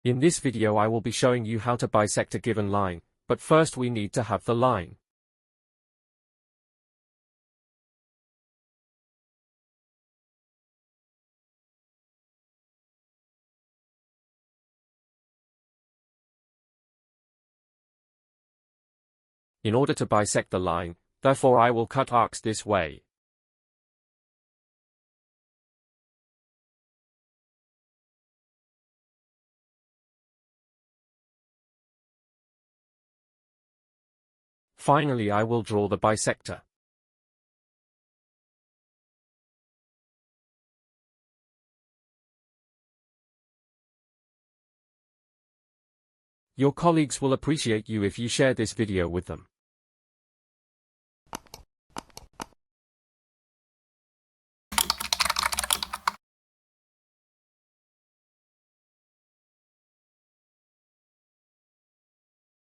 In this video I will be showing you how to bisect a given line, but first we need to have the line. In order to bisect the line, therefore I will cut arcs this way. Finally I will draw the bisector. Your colleagues will appreciate you if you share this video with them.